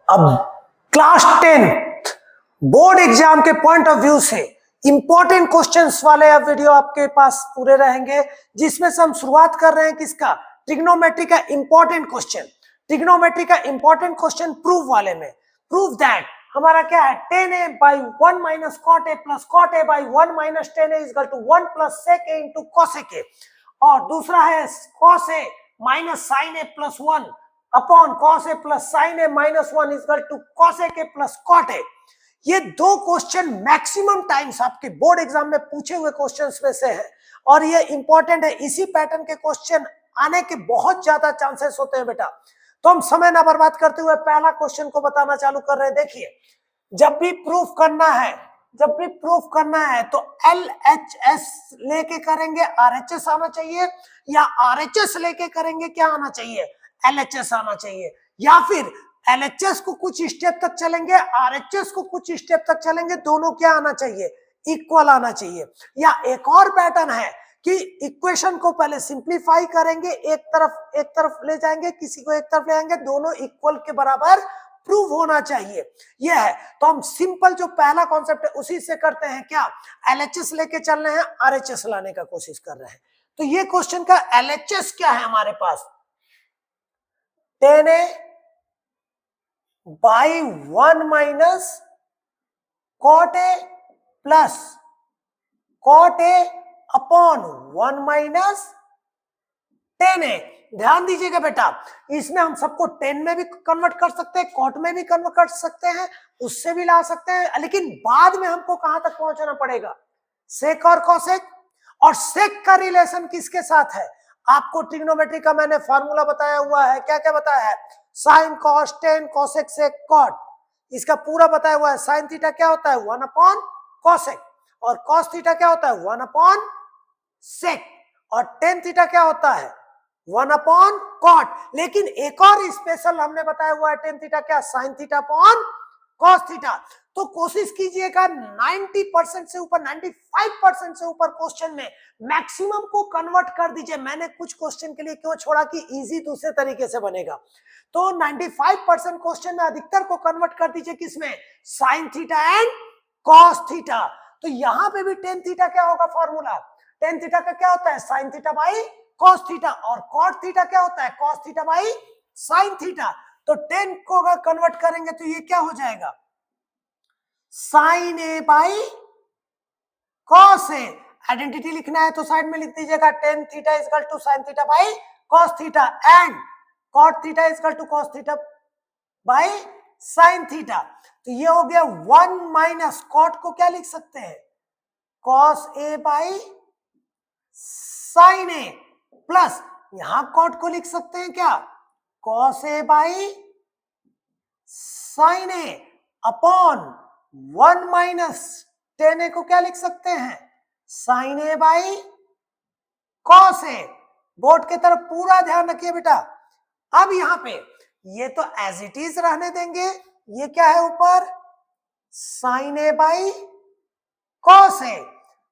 अब class 10 board exam के point of view से इंपॉर्टेंट क्वेश्चंस वाले अब वीडियो आपके पास पूरे रहेंगे, जिसमें से हम शुरुआत कर रहे हैं किसका, ट्रिग्नोमेट्री का इंपॉर्टेंट क्वेश्चन। ट्रिग्नोमेट्री का इंपॉर्टेंट क्वेश्चन प्रूफ वाले में, प्रूफ दैट हमारा क्या है, tan a by 1 minus cot a plus cot a by 1 minus tan a is equal to 1 plus sec a into cosec a, और दूसरा है cos a minus sin a plus 1 upon cos a plus sin a minus 1 is equal to cosec a plus cot a। ये दो question maximum times आपके board exam में पूछे हुए questions में से है और ये इंपॉर्टेंट है। इसी पैटर्न के क्वेश्चन आने के बहुत ज्यादा चांसेस होते हैं बेटा। तो हम समय ना बर्बाद करते हुए पहला क्वेश्चन को बताना चालू कर रहे हैं। देखिए, जब भी प्रूफ करना है तो LHS लेके करेंगे, RHS आना चाहिए, या RHS लेके करेंगे क्या आना चाहिए, LHS आना चाहिए, या फिर LHS को कुछ स्टेप तक चलेंगे, RHS को कुछ स्टेप तक चलेंगे, दोनों क्या आना चाहिए, इक्वल आना चाहिए। या एक और पैटर्न है कि इक्वेशन को पहले सिंप्लीफाई करेंगे, एक तरफ ले जाएंगे, किसी को एक तरफ ले आएंगे, दोनों इक्वल के बराबर प्रूव होना चाहिए। यह है, तो हम सिंपल जो पहला कॉन्सेप्ट है उसी से करते हैं क्या, LHS लेके चल रहे हैं, RHS लाने का कोशिश कर रहे हैं। तो ये क्वेश्चन का LHS क्या है हमारे पास, tan a by 1 minus cot a plus cot a upon 1 minus tan a। ध्यान दीजिएगा बेटा, इसमें हम सबको tan में भी कन्वर्ट कर सकते हैं, cot में भी कन्वर्ट कर सकते हैं, उससे भी ला सकते हैं, लेकिन बाद में हमको कहां तक पहुंचना पड़ेगा, sec और cosec। और sec का रिलेशन किसके साथ है, आपको ट्रिग्नोमेट्री का मैंने फार्मूला बताया हुआ है, क्या क्या बताया है, sin cos tan cosec sec cot, इसका पूरा बताया हुआ है। sin थीटा क्या होता है 1 अपॉन cosec, और cos थीटा क्या होता है 1 अपॉन sec, और tan थीटा क्या होता है 1 अपॉन cot। लेकिन एक और स्पेशल हमने बताया हुआ है tan थीटा क्या, sin theta upon cos theta. तो कोशिश कीजिएगा 90% से ऊपर, 95% से ऊपर क्वेश्चन में मैक्सिमम को कन्वर्ट कर दीजिए। मैंने कुछ क्वेश्चन के लिए क्यों छोड़ा कि इजी दूसरे तरीके से बनेगा। तो 95% क्वेश्चन में अधिकतर को कन्वर्ट कर दीजिए किसमें, sin theta and cos theta. तो यहां पे भी tan थीटा क्या होगा फॉर्मूला, tan थीटा का क्या होता है sin theta by cos theta, और cot थीटा क्या होता है cos theta by sin theta. तो tan को अगर कन्वर्ट करेंगे तो ये क्या हो जाएगा, sin a by cos a। Identity लिखना है तो साइड में लिख दीजिएगा tan theta is equal to sin theta by cos theta and cot theta is equal to cos theta by sin theta. तो ये हो गया 1 माइनस cot को क्या लिख सकते हैं, cos a by sin a, plus यहां cot को लिख सकते हैं क्या, cos a by sin a upon 1 minus tan a को क्या लिख सकते हैं, sin a by cos a। Board की तरफ पूरा ध्यान रखिए बेटा। अब यहां पे ये तो एज इट इज रहने देंगे, ये क्या है ऊपर sin a by cos a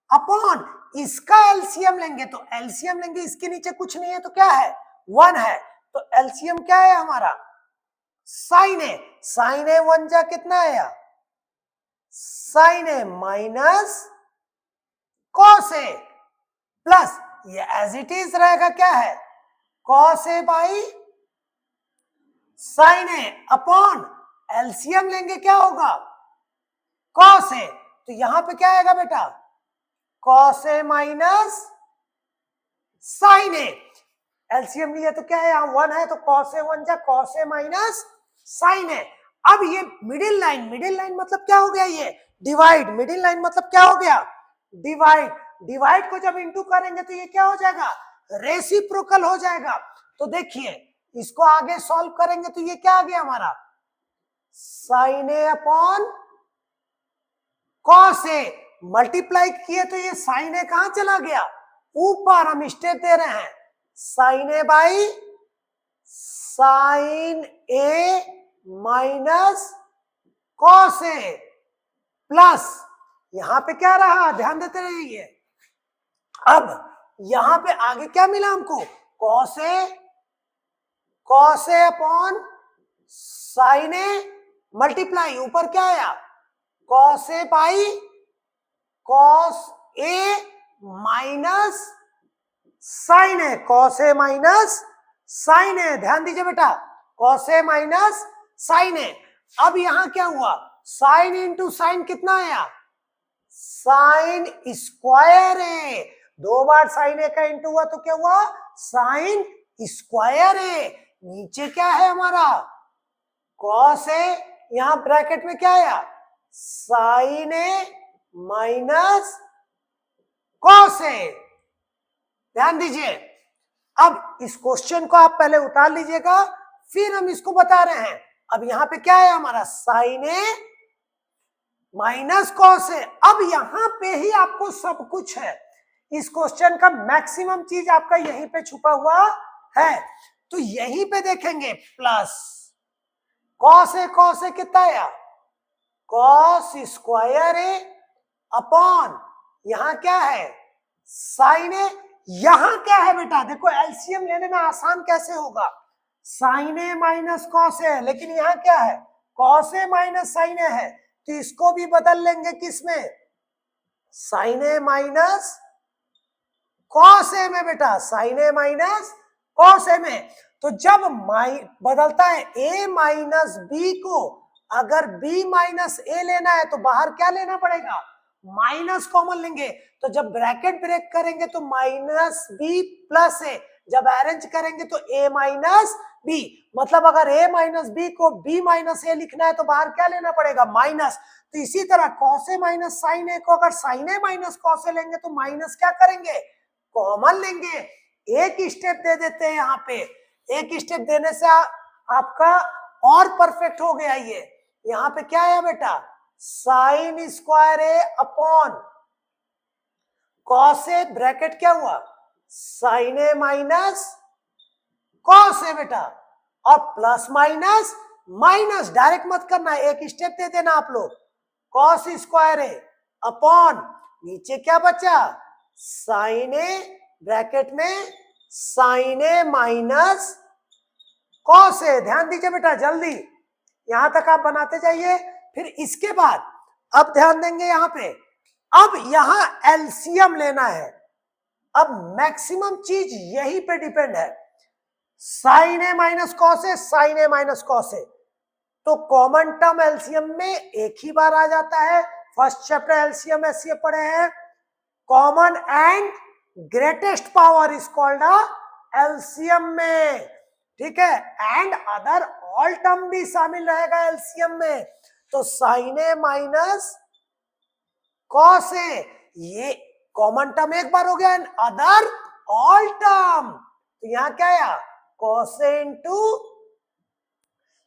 upon इसका एलसीएम लेंगे, तो एलसीएम लेंगे, इसके नीचे कुछ नहीं है तो क्या है 1 है, तो एलसीएम क्या है हमारा sin a 1 जा कितना आया sin a minus cos a, plus ये एज इट इज रहेगा क्या है cos a by sin a upon LCM लेंगे क्या होगा cos a। तो यहां पे क्या आएगा बेटा cos a minus sin a, LCM लिया तो क्या है यहाँ 1 है, तो cos a 1 जा cos a minus sin a। अब ये मिडिल लाइन मतलब क्या हो गया, ये डिवाइड, मिडिल लाइन मतलब क्या हो गया डिवाइड को जब इंटू करेंगे तो ये क्या हो जाएगा, रेसिप्रोकल हो जाएगा। तो देखिए इसको आगे सॉल्व करेंगे तो ये क्या आ गया हमारा sin a upon cos a, multiply किए तो ये sin a कहां चला गया ऊपर, हम स्टेप दे रहे हैं sin a by sin a minus cos a, plus यहां पे क्या रहा, ध्यान देते रहिए। अब यहां पे आगे क्या मिला हमको cos a upon sin a multiply ऊपर क्या आया cos a by cos A minus sine a, cos A minus sine a, ध्यान दीजिए बेटा cos A minus sine a. अब यहां क्या हुआ साइन इंटू साइन कितना आया साइन स्क्वायर ए, 2 बार साइन ए का इंटू हुआ तो क्या हुआ साइन स्क्वायर ए। नीचे क्या है हमारा कॉस ए, यहां ब्रैकेट में क्या आया sign A minus cos A. ध्यान दीजिए अब इस क्वेश्चन को आप पहले उतार लीजिएगा फिर हम इसको बता रहे हैं। अब यहां पे क्या है हमारा sign A minus cos A. अब यहां पे ही आपको सब कुछ है, इस क्वेश्चन का मैक्सिमम चीज आपका यहीं पे छुपा हुआ है। तो यहीं पे देखेंगे प्लस कॉस ए कितना आया कॉस स्क्वायर ए अपॉन यहां क्या है साइन ए। यहां क्या है बेटा देखो एलसीएम लेने में आसान कैसे होगा sign A minus cos A, लेकिन यहां क्या है कॉस ए माइनस साइन ए है तो इसको भी बदल लेंगे किसमें sign A minus cos A में बेटा sign A minus cos A में। तो जब बदलता है ए माइनस बी को, अगर बी माइनस ए लेना है तो बाहर क्या लेना पड़ेगा माइनस कॉमन लेंगे। तो जब ब्रैकेट ब्रेक करेंगे तो माइनस बी प्लस ए, जब अरेंज करेंगे तो ए माइनस बी, मतलब अगर ए माइनस बी को बी माइनस ए लिखना है तो बाहर क्या लेना पड़ेगा माइनस। तो इसी तरह कॉस ए माइनस साइन ए को अगर sign A minus cos A लेंगे तो माइनस क्या करेंगे कॉमन लेंगे। एक स्टेप दे देते हैं यहाँ पे, एक स्टेप देने से आपका और परफेक्ट हो गया। ये यहाँ पे क्या है बेटा साइन स्क्वायर ए अपॉन कॉस ए, ब्रैकेट क्या हुआ sign A minus cos A बेटा, और प्लस माइनस माइनस डायरेक्ट मत करना, एक स्टेप दे देना आप लोग कॉस स्क्वायर ए अपॉन नीचे क्या बचा साइन ए, ब्रैकेट में sign A minus cos A. ध्यान दीजिए बेटा जल्दी यहां तक आप बनाते जाइए। फिर इसके बाद अब ध्यान देंगे यहाँ पे, अब यहां एलसीएम लेना है। अब मैक्सिमम चीज यहीं पे डिपेंड है sign A minus cos A, sign A minus cos A. तो कॉमन टर्म एलसीएम में एक ही बार आ जाता है। फर्स्ट चैप्टर एलसीएम ऐसे पढ़े हैं, common and greatest power is called LCM में, ठीक है। एंड अदर ऑल टर्म भी शामिल रहेगा एलसीएम में। तो sign A minus cos A ये कॉमन टर्म एक बार हो गया, एंड अदर ऑल टर्म, तो यहां क्या आया कॉस ए इंटू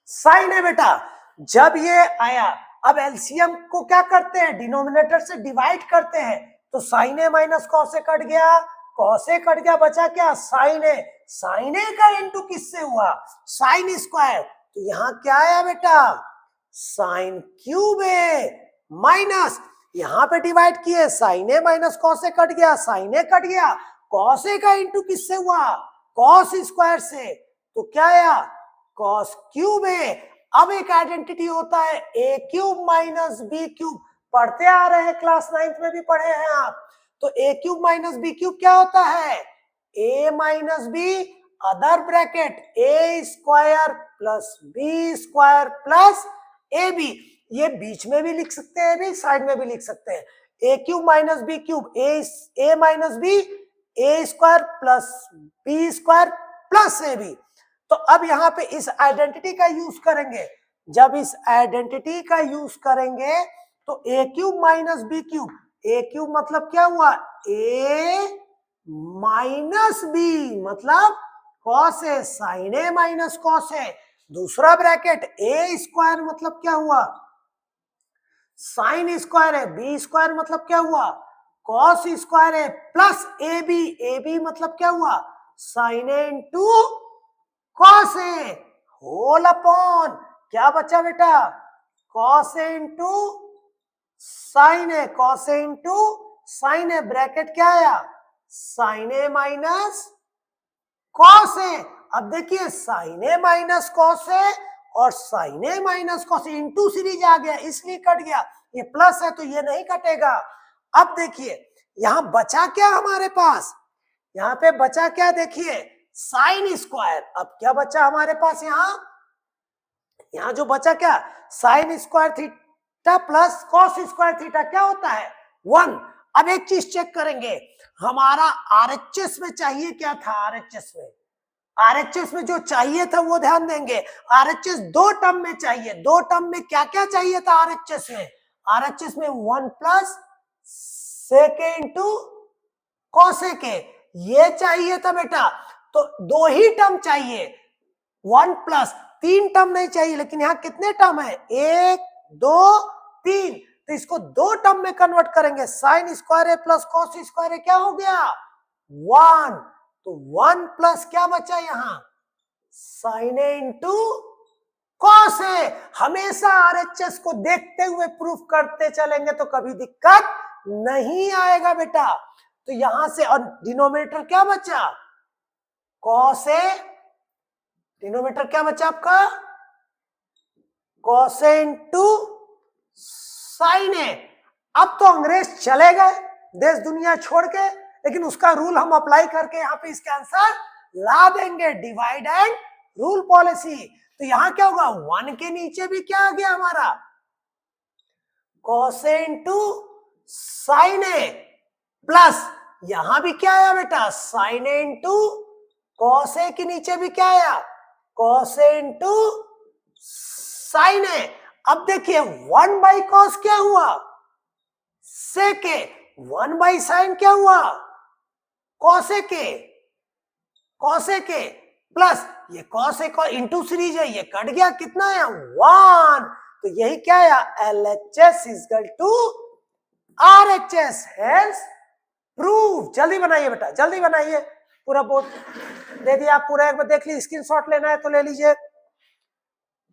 साइन ए बेटा। जब ये आया अब एलसीएम को क्या करते हैं डिनोमिनेटर से डिवाइड करते हैं, तो sign A minus cos A cut गया, कॉस ए कट गया, बचा क्या साइन ए। साइन ए का इंटू किससे हुआ साइन स्क्वायर, तो यहां क्या आया बेटा साइन क्यूब ए माइनस, यहां पे डिवाइड किए sign A minus cos A cut गया, साइन ए कट गया, कॉस ए का इंटू किससे हुआ कॉस स्क्वायर से, तो क्या आया कॉस क्यूब ए। अब एक आइडेंटिटी होता है ए क्यूब माइनस बी क्यूब, पढ़ते आ रहे हैं क्लास 9th में भी पढ़े हैं आप। तो a cube minus b cube क्या होता है a minus b other bracket a square plus b square plus a b, ये बीच में भी लिख सकते हैं भी साइड में भी लिख सकते हैं। A cube minus b cube a minus b a square plus b square plus a b. तो अब यहाँ पे इस आइडेंटिटी का यूज करेंगे, जब इस आइडेंटिटी का यूज करेंगे तो a cube minus b cube, A cube मतलब क्या हुआ ए माइनस बी मतलब cos A, sign A minus cos A, दूसरा ब्रैकेट ए स्क्वायर मतलब क्या हुआ साइन स्क्वायर है, बी स्क्वायर मतलब क्या हुआ कॉस स्क्वायर है, प्लस ए बी मतलब क्या हुआ sign A into cos A whole upon क्या बचा बेटा cos A into sine a, cos A into sine A, bracket क्या आया sign A minus cos A. अब देखिए sign A minus cos A और साइन ए माइनस कॉस इंटू सीरीज आ गया इसलिए कट गया, ये प्लस है तो ये नहीं कटेगा। अब देखिए यहां बचा क्या हमारे पास, यहां पे बचा क्या देखिए साइन स्क्वायर। अब क्या बचा हमारे पास यहां जो बचा क्या sine square theta plus cos square theta क्या होता है 1। अब एक चीज चेक करेंगे, हमारा आरएचएस में चाहिए क्या था, आरएचएस में जो चाहिए था वो ध्यान देंगे। आरएचएस दो टर्म में चाहिए, दो टर्म में क्या क्या चाहिए था आरएचएस में, आरएचएस में 1 प्लस सेके इंटू कॉसे के ये चाहिए था बेटा। तो दो ही टर्म चाहिए, 1 प्लस, तीन टर्म नहीं चाहिए। लेकिन यहां कितने टर्म है 1 2 3, तो इसको दो टर्म में कन्वर्ट करेंगे। साइन स्क्वायर ए प्लस कॉस स्क्वायर ए क्या हो गया 1, तो 1 प्लस क्या बचा यहां sign A into cos A. हमेशा आरएचएस को देखते हुए प्रूफ करते चलेंगे तो कभी दिक्कत नहीं आएगा बेटा। तो यहां से और डिनोमिनेटर क्या बचा कॉस ए, डिनोमिनेटर क्या बचा आपका cos A into sine a. अब तो अंग्रेज चले गए देश दुनिया छोड़ के, लेकिन उसका रूल हम अप्लाई करके यहाँ पे इसका आंसर ला देंगे, डिवाइड एंड रूल पॉलिसी। तो यहां क्या होगा 1 के नीचे भी क्या आ गया हमारा cos A into sine A, plus यहां भी क्या आया बेटा sign A into cos A के नीचे भी क्या आया cos A into sine a. अब देखिए 1 बाई कॉस क्या हुआ सेके, 1 बाई साइन क्या हुआ कॉसे के प्लस ये कॉस ए इंटू सीरीज है ये कट गया, कितना है 1। तो यही क्या है LHS is equal to RHS, hence prove. जल्दी बनाइए बेटा जल्दी बनाइए, पूरा बोर्ड दे दिया आप, पूरा एक बार देख लीजिए, स्क्रीनशॉट लेना है तो ले लीजिए।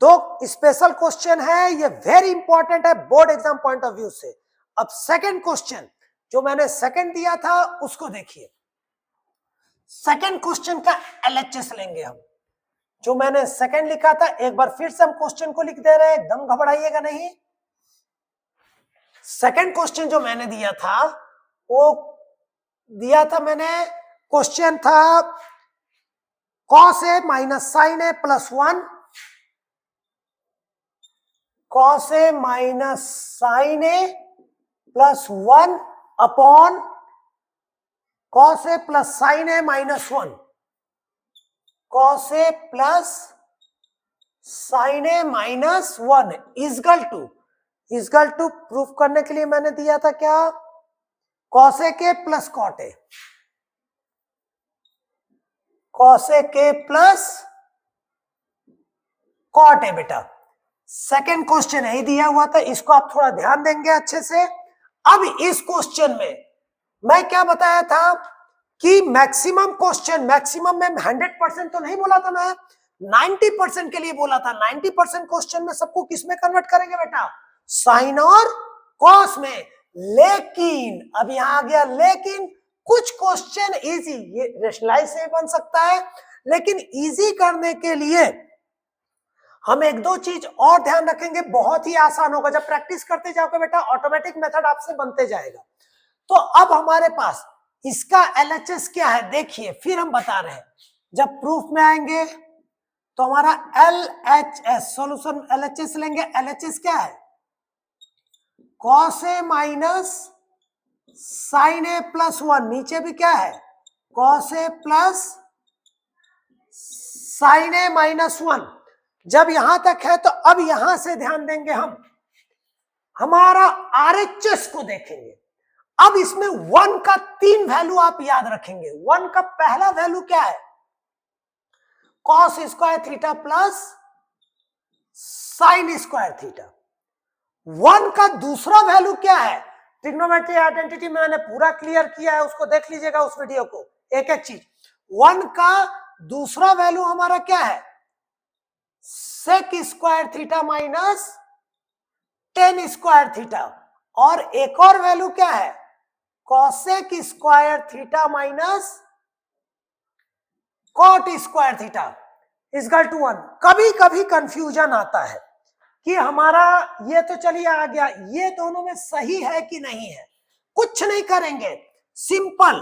दो स्पेशल क्वेश्चन है, ये वेरी इंपॉर्टेंट है board exam point of view से। अब सेकंड क्वेश्चन जो मैंने सेकंड दिया था उसको देखिए, सेकंड क्वेश्चन का एलएचएस लेंगे हम। जो मैंने सेकंड लिखा था एक बार फिर से हम क्वेश्चन को लिख दे रहे हैं, एकदम घबराइएगा नहीं। सेकंड क्वेश्चन जो मैंने दिया था वो दिया था मैंने, क्वेश्चन था cos A minus sine A plus 1, cos A minus sine A plus 1 upon cos A plus sine A minus 1, cos A plus sine A minus 1 is equal to proof करने के लिए मैंने दिया था क्या कॉस ए के plus cot ए, cos ए के plus cot ए। बेटा सेकंड क्वेश्चन यही दिया हुआ था, इसको आप थोड़ा ध्यान देंगे अच्छे से। अब इस क्वेश्चन में मैं क्या बताया था कि मैक्सिमम क्वेश्चन, मैक्सिमम में 100% तो नहीं बोला था मैं, 90% के लिए बोला था। 90% क्वेश्चन में सबको किस में कन्वर्ट करेंगे बेटा साइन और कॉस में। लेकिन अब यहां आ गया लेकिन, कुछ क्वेश्चन इजी, ये रेशनलाइज से बन सकता है, लेकिन इजी करने के लिए हम एक दो चीज और ध्यान रखेंगे, बहुत ही आसान होगा। जब प्रैक्टिस करते जाओगे बेटा ऑटोमेटिक मेथड आपसे बनते जाएगा। तो अब हमारे पास इसका एलएचएस क्या है देखिए, फिर हम बता रहे हैं जब प्रूफ में आएंगे तो हमारा एलएचएस सॉल्यूशन एलएचएस लेंगे। एलएचएस क्या है cos A minus sine A plus 1, नीचे भी क्या है cos A plus sine A minus 1। जब यहां तक है तो अब यहां से ध्यान देंगे हम, हमारा आरएचएस को देखेंगे। अब इसमें 1 का 3 वैल्यू आप याद रखेंगे। 1 का पहला वैल्यू क्या है cos square theta plus sine square theta. 1 का दूसरा वैल्यू क्या है, ट्रिग्नोमेट्री आइडेंटिटी में मैंने पूरा क्लियर किया है, उसको देख लीजिएगा उस वीडियो को, एक एक चीज। 1 का दूसरा वैल्यू हमारा क्या है sec square theta minus tan square theta, और एक और वैल्यू क्या है cosec square theta minus cot square theta. Equal to 1। कभी कभी कंफ्यूजन आता है कि हमारा ये तो चलिए आ गया, ये दोनों में सही है कि नहीं है। कुछ नहीं करेंगे, सिंपल,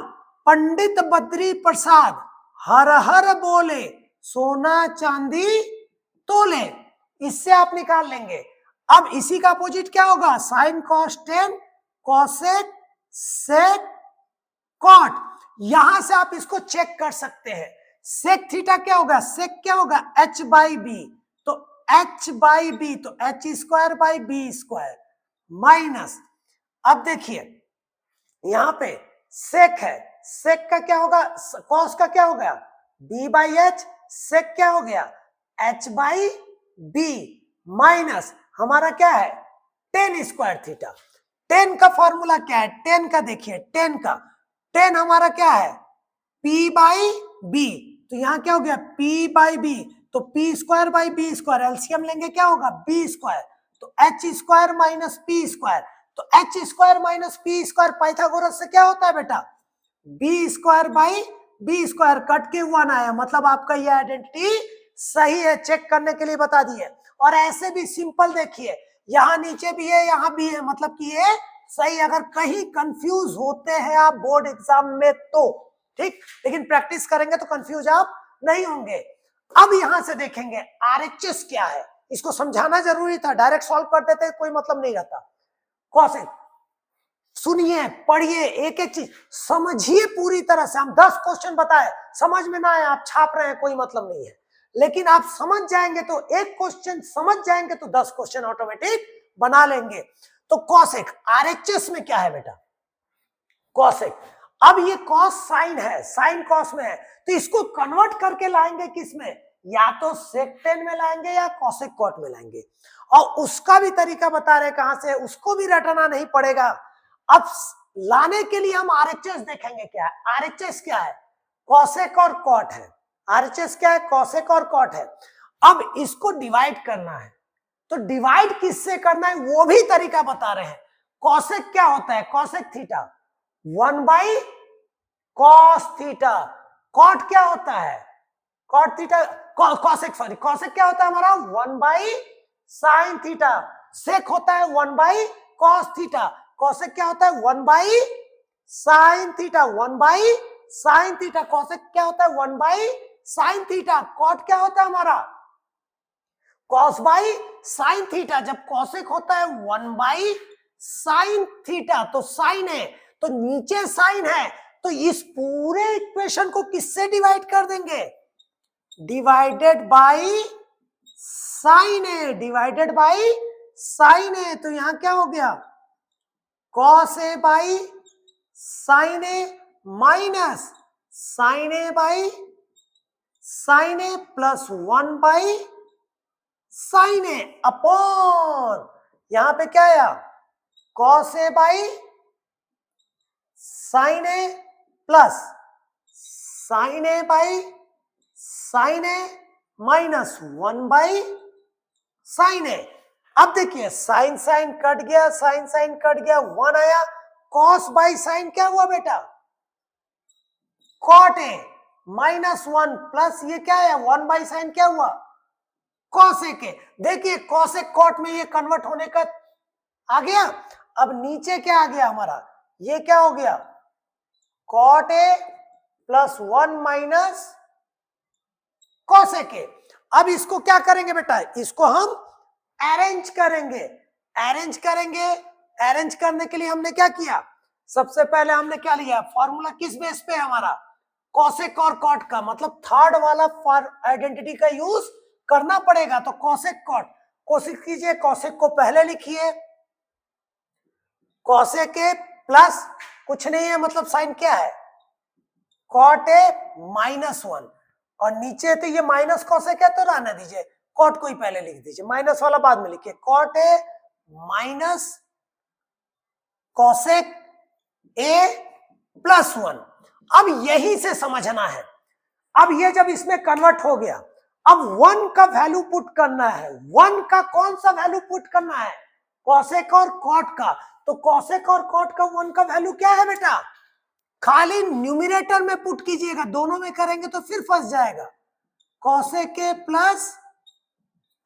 पंडित बद्री प्रसाद हर हर बोले सोना चांदी तोले, इससे आप निकाल लेंगे। अब इसी का अपोजिट क्या होगा, sine cos tan cosec sec cot. यहां से आप इसको चेक कर सकते हैं। सेक थीटा क्या होगा, सेक क्या होगा, एच बाई बी, तो एच बाई बी, तो H square by B square minus, अब देखिए यहां पे सेक है, सेक का क्या होगा, कॉस का क्या हो गया, बी बाई एच, सेक क्या हो गया, एच बाई बी माइनस हमारा क्या है, टेन स्क्वायर थीटा। टेन का फॉर्मूला क्या है, टेन का देखिए, टेन का, टेन हमारा क्या है, P बाई बी, तो यहां क्या हो गया P बाई बी, तो P square by B square, LCM लेंगे क्या होगा बी स्क्वायर, तो H square minus p square, तो H square minus p square Pythagoras से क्या होता है बेटा, b square by B square, cut के 1 आया, मतलब आपका ये आइडेंटिटी सही है, चेक करने के लिए बता दिए। और ऐसे भी सिंपल देखिए, यहां नीचे भी है यहां भी है, मतलब कि ये सही। अगर कहीं कंफ्यूज होते हैं आप बोर्ड एग्जाम में तो ठीक, लेकिन प्रैक्टिस करेंगे तो कंफ्यूज आप नहीं होंगे। अब यहां से देखेंगे आरएचएस क्या है, इसको समझाना जरूरी था, डायरेक्ट सॉल्व कर देते कोई मतलब नहीं रहता। कॉसेक, सुनिए पढ़िए, एक एक चीज समझिए पूरी तरह से। हम 10 क्वेश्चन बताए, समझ में ना आए आप छाप रहे हैं, कोई मतलब नहीं है, लेकिन आप समझ जाएंगे तो एक क्वेश्चन समझ जाएंगे तो 10 क्वेश्चन ऑटोमेटिक बना लेंगे। तो कॉसेक आरएचएस में क्या है बेटा, कॉसेक, अब ये कॉस साइन है, साइन कॉस में है, तो इसको कन्वर्ट करके लाएंगे किसमें, या तो सेक10 में लाएंगे या कॉसेक कॉट में लाएंगे। और उसका भी तरीका बता रहे कहां से, उसको भी रटना नहीं पड़ेगा। अब लाने के लिए हम आरएचएस देखेंगे, क्या है आरएचएस, क्या है कॉसेक और कॉट है, आरएचएस क्या है कॉसेक और कॉट है। अब इसको डिवाइड करना है, तो डिवाइड किससे करना है वो भी तरीका बता रहे हैं। कॉसेक क्या होता है, cosec theta 1 by cos theta, cot क्या होता है, cot theta, cosec sorry, cosec क्या होता है हमारा 1 बाई साइन थीटा, सेक होता है 1 बाई कॉस थीटा, कॉसेक क्या होता है 1 by sine theta, 1 by sine theta, cosec क्या होता है 1 बाई साइन थीटा, कॉट क्या होता है हमारा कॉस बाई साइन थीटा। जब कॉसेक होता है 1 बाई साइन थीटा, तो साइन है तो नीचे साइन है, तो इस पूरे इक्वेशन को किससे डिवाइड कर देंगे, डिवाइडेड बाई साइन है, डिवाइडेड बाई साइन है, तो यहां क्या हो गया cos a by sine A minus sine a by sine A plus 1 by sine a upon, यहां पे क्या आया cos a by sine A plus sine a by sine A minus 1 by sine a. अब देखिए sine sine cut गया, sine sine cut गया, 1 आया, cos by sine क्या हुआ बेटा कॉट ए माइनस 1 प्लस ये क्या है 1 बाई साइन क्या हुआ कॉसेक ए। देखिए कॉसेक कॉट में ये कन्वर्ट होने का आ गया। अब नीचे क्या आ गया हमारा, ये क्या हो गया cot A plus 1 minus cosec A. अब इसको क्या करेंगे बेटा, इसको हम अरेंज करेंगे, अरेंज करेंगे। अरेंज करने के लिए हमने क्या किया, सबसे पहले हमने क्या लिया, फॉर्मूला किस बेस पे है हमारा कॉसेक और कॉट का, मतलब थर्ड वाला आइडेंटिटी का यूज करना पड़ेगा। तो कॉसेक कॉट, कोशिश कीजिए कॉसेक को पहले लिखिए, कॉसेक ए प्लस कुछ नहीं है, मतलब साइन क्या है कॉट ए माइनस 1, और नीचे तो ये माइनस कॉसेक है तो रहने दीजिए, कॉट को ही पहले लिख दीजिए, माइनस वाला बाद में लिखिए, cot A minus cosec A plus 1। अब यही से समझना है, अब ये जब इसमें कन्वर्ट हो गया, अब 1 का वैल्यू पुट करना है, 1 का कौन सा वैल्यू पुट करना है कॉसेक और कॉट का, तो कॉसेक और कॉट का 1 का वैल्यू क्या है बेटा, खाली न्यूमरेटर में पुट कीजिएगा, दोनों में करेंगे तो फिर फंस जाएगा। कॉसेक ए प्लस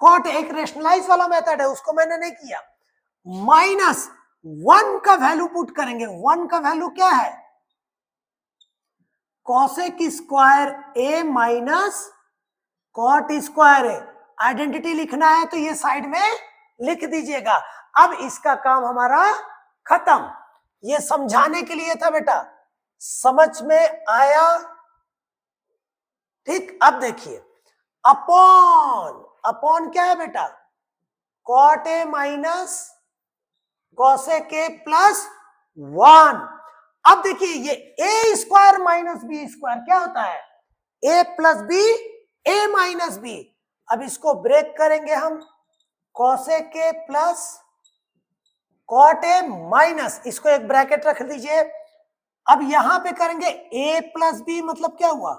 कॉट, एक रेशनलाइज वाला मेथड है, उसको मैंने नहीं किया, माइनस 1 का वैल्यू पुट करेंगे। 1 का वैल्यू क्या है? कॉसेक स्क्वायर ए माइनस कॉट स्क्वायर ए। आइडेंटिटी लिखना है तो ये साइड में लिख दीजिएगा। अब इसका काम हमारा खत्म। ये समझाने के लिए था बेटा, समझ में आया? ठीक, अब देखिए अपॉन, अपॉन क्या है बेटा? Cot A minus cosec A plus 1। अब देखिए ये ए स्क्वायर माइनस बी स्क्वायर क्या होता है? A plus B, A minus B. अब इसको ब्रेक करेंगे हम, cosec A plus cot A minus, इसको एक ब्रैकेट रख दीजिए। अब यहां पे करेंगे ए प्लस बी, मतलब क्या हुआ?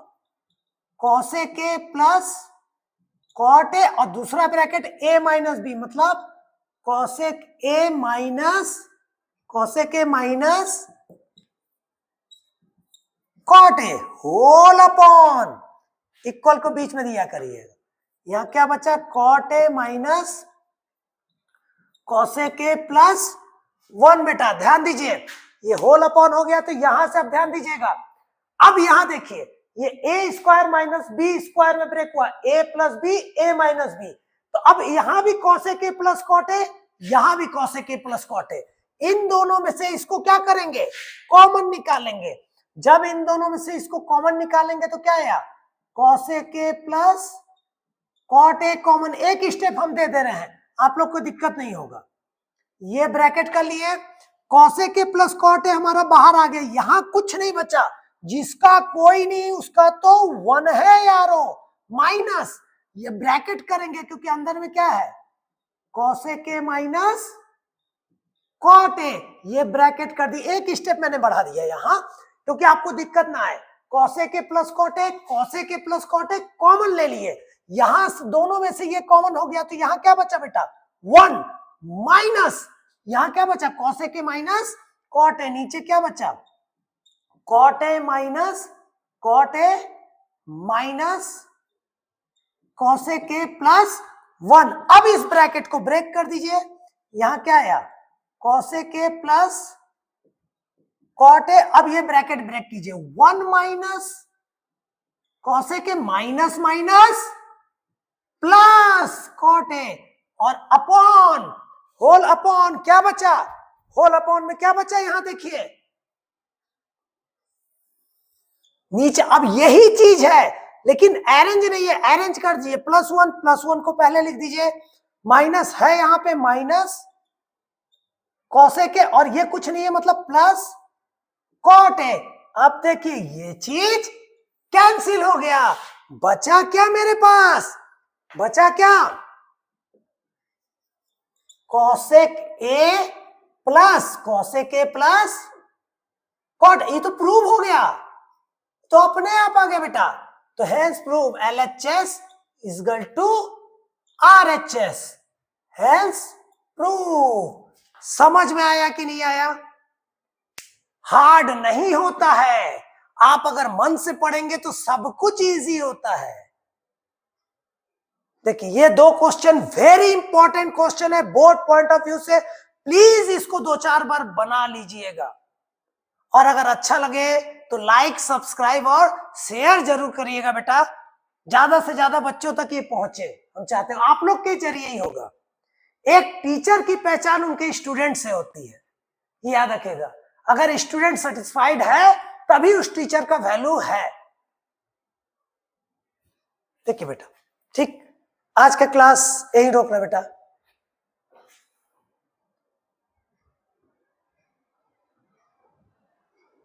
Cosec A plus cot A, और दूसरा ब्रैकेट ए माइनस बी, मतलब cosec A minus cot A whole upon, equal को बीच में दिया करिएगा। यहां क्या बचा? Cot A minus cosec A plus 1। बेटा ध्यान दीजिए, ये होल अपॉन हो गया, तो यहां से अब ध्यान दीजिएगा। अब यहां देखिए ये ए स्क्वायर माइनस बी स्क्वायर में ब्रेक हुआ, a plus B, A minus b. तो अब यहां भी cosec A plus cot a, यहां भी cosec A plus cot a. इन दोनों में से इसको क्या करेंगे? कॉमन निकालेंगे। जब इन दोनों में से इसको कॉमन निकालेंगे तो क्या आया? Cosec A plus cot A common, एक स्टेप हम दे रहे हैं, आप लोग को दिक्कत नहीं होगा। ये ब्रैकेट कर लिए, cosec A plus cot A हमारा बाहर आ गया, यहां कुछ नहीं बचा, जिसका कोई नहीं उसका तो 1 है यारो, माइनस ये ब्रैकेट करेंगे क्योंकि अंदर में क्या है? Cosec A minus cot A, ये ब्रैकेट कर दी। एक स्टेप मैंने बढ़ा दिया यहां क्योंकि आपको दिक्कत ना आए। Cosec A plus cot A, cosec A plus cot A common ले लिए, यहां दोनों में से ये कॉमन हो गया, तो यहां क्या बचा बेटा? 1 माइनस, यहां क्या बचा? Cosec A minus cot A, नीचे क्या बचा? Cot A minus cosec A plus 1। अब इस ब्रैकेट को ब्रेक कर दीजिए, यहां क्या आया? Cosec A plus cot A. अब ये ब्रैकेट ब्रेक कीजिए, 1 minus cosec A minus minus plus cot A, और अपॉन होल अपॉन क्या बचा? होल अपॉन में क्या बचा? यहां देखिए नीचे। अब यही चीज है लेकिन अरेंज नहीं है, अरेंज कर दीजिए। +1 को पहले लिख दीजिए, माइनस है यहां पे माइनस कॉसेक ए, और ये कुछ नहीं है मतलब प्लस कॉट ए। अब देखिए ये चीज कैंसिल हो गया, बचा क्या मेरे पास? बचा क्या? कॉसेक ए प्लस कॉट। ये तो प्रूव हो गया, तो अपने आप आ गया बेटा। तो hence prove LHS is equal to RHS, hence prove. समझ में आया कि नहीं आया? हार्ड नहीं होता है, आप अगर मन से पढ़ेंगे तो सब कुछ इजी होता है। देखिए ये 2 क्वेश्चन वेरी इंपॉर्टेंट क्वेश्चन है बोर्ड पॉइंट ऑफ व्यू से, प्लीज इसको 2-4 बार बना लीजिएगा। और अगर अच्छा लगे तो लाइक, सब्सक्राइब और शेयर जरूर करिएगा बेटा, ज्यादा से ज्यादा बच्चों तक ये पहुंचे। हम चाहते हैं आप लोग के जरिए ही होगा। एक टीचर की पहचान उनके स्टूडेंट से होती है, ये याद रखेगा। अगर स्टूडेंट सेटिस्फाइड है तभी उस टीचर का वैल्यू है। देखिए बेटा, ठीक, आज का क्लास यही रोकना बेटा।